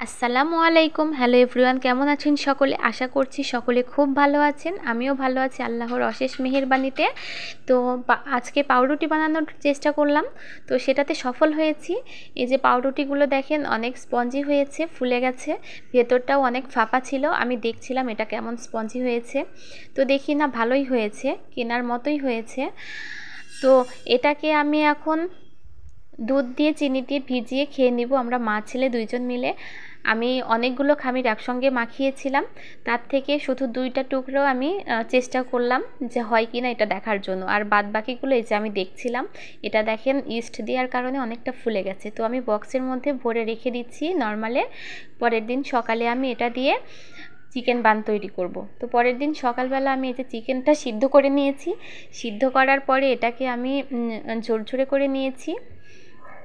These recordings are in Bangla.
আসসালামু আলাইকুম। হ্যালো এভরিওয়ান, কেমন আছেন সকলে? আশা করছি সকলে খুব ভালো আছেন। আমিও ভালো আছি আল্লাহর অশেষ মেহেরবানিতে। তো আজকে পাউরুটি বানানোর চেষ্টা করলাম, তো সেটাতে সফল হয়েছি। এই যে পাউরুটিগুলো দেখেন অনেক স্পঞ্জি হয়েছে, ফুলে গেছে, ভেতরটাও অনেক ফাঁপা ছিল। আমি দেখছিলাম এটা কেমন স্পঞ্জি হয়েছে, তো দেখি না ভালোই হয়েছে, কেনার মতোই হয়েছে। তো এটাকে আমি এখন দুধ দিয়ে চিনি দিয়ে ভিজিয়ে খেয়ে নিব আমরা মা ছেলে দুইজন মিলে। আমি অনেকগুলো খামির একসঙ্গে মাখিয়েছিলাম, তার থেকে শুধু 2টা টুকরো আমি চেষ্টা করলাম যে হয় কি না এটা দেখার জন্য, আর বাদ বাকিগুলো এই যে আমি দেখছিলাম। এটা দেখেন ইস্ট দেওয়ার কারণে অনেকটা ফুলে গেছে, তো আমি বক্সের মধ্যে ভরে রেখে দিচ্ছি নর্মালে। পরের দিন সকালে আমি এটা দিয়ে চিকেন বান তৈরি করব। তো পরের দিন সকালবেলা আমি এই যে চিকেনটা সিদ্ধ করে নিয়েছি, সিদ্ধ করার পরে এটাকে আমি ঝরঝরে করে নিয়েছি।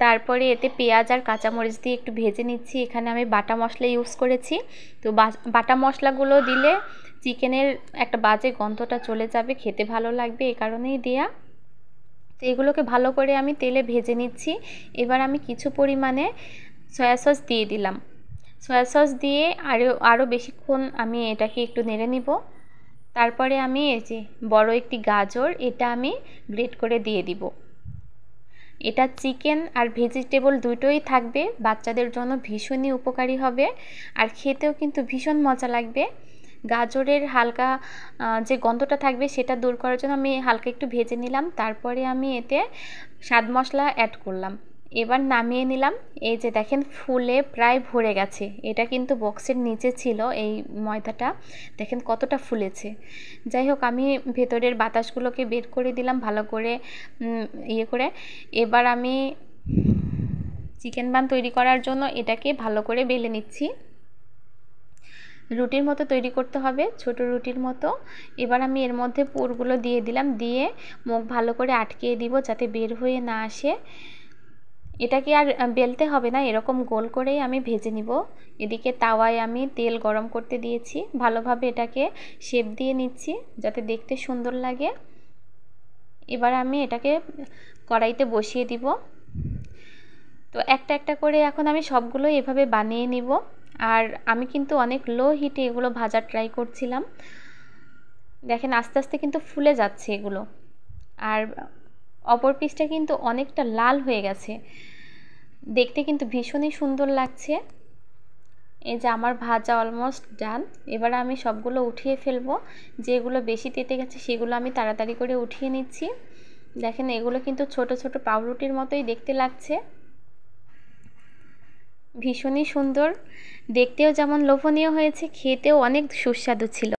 তারপরে এতে পেঁয়াজ আর কাঁচামরিচ দিয়ে একটু ভেজে নিচ্ছি। এখানে আমি বাটা মশলা ইউজ করেছি। তো বাটা মশলাগুলো দিলে চিকেনের একটা বাজে গন্ধটা চলে যাবে, খেতে ভালো লাগবে, এই কারণেই দেয়া। তো এগুলোকে ভালো করে আমি তেলে ভেজে নিচ্ছি। এবার আমি কিছু পরিমাণে সয়া সস দিয়ে দিলাম। সয়া সস দিয়ে আরও বেশিক্ষণ আমি এটাকে একটু নেড়ে নিব। তারপরে আমি এই যে বড় একটি গাজর, এটা আমি গ্রেট করে দিয়ে দিব। এটা চিকেন আর ভেজিটেবল দুটোই থাকবে, বাচ্চাদের জন্য ভীষণই উপকারী হবে, আর খেতেও কিন্তু ভীষণ মজা লাগবে। গাজরের হালকা যে গন্ধটা থাকবে সেটা দূর করার জন্য আমি হালকা একটু ভেজে নিলাম। তারপরে আমি এতে স্বাদ মশলা অ্যাড করলাম। এবার নামিয়ে নিলাম। এই যে দেখেন ফুলে প্রায় ভরে গেছে। এটা কিন্তু বক্সের নিচে ছিল এই ময়দাটা, দেখেন কতটা ফুলেছে। যাই হোক, আমি ভেতরের বাতাসগুলোকে বের করে দিলাম ভালো করে করে। এবার আমি চিকেন বান তৈরি করার জন্য এটাকে ভালো করে বেলে নিচ্ছি। রুটির মতো তৈরি করতে হবে, ছোট রুটির মতো। এবার আমি এর মধ্যে পুরগুলো দিয়ে দিলাম, দিয়ে মুখ ভালো করে আটকিয়ে দিব যাতে বের হয়ে না আসে। এটাকে আর বেলতে হবে না, এরকম গোল করেই আমি ভেজে নিব। এদিকে তাওয়ায় আমি তেল গরম করতে দিয়েছি, ভালোভাবে এটাকে শেপ দিয়ে নিচ্ছি যাতে দেখতে সুন্দর লাগে। এবার আমি এটাকে কড়াইতে বসিয়ে দিব। তো একটা একটা করে এখন আমি সবগুলো এভাবে বানিয়ে নিব। আর আমি কিন্তু অনেক লো হিটে এগুলো ভাজার ট্রাই করছিলাম। দেখেন আস্তে আস্তে কিন্তু ফুলে যাচ্ছে এগুলো, আর অপর পিসটা কিন্তু অনেকটা লাল হয়ে গেছে, দেখতে কিন্তু ভীষণই সুন্দর লাগছে। এই যে আমার ভাজা অলমোস্ট ডান। এবার আমি সবগুলো উঠিয়ে ফেলবো, যেগুলো বেশি তেতে গেছে সেগুলো আমি তাড়াতাড়ি করে উঠিয়ে নিচ্ছি। দেখেন এগুলো কিন্তু ছোট ছোট পাউরুটির মতোই দেখতে লাগছে, ভীষণই সুন্দর দেখতেও, যেমন লোভনীয় হয়েছে, খেতেও অনেক সুস্বাদু ছিল।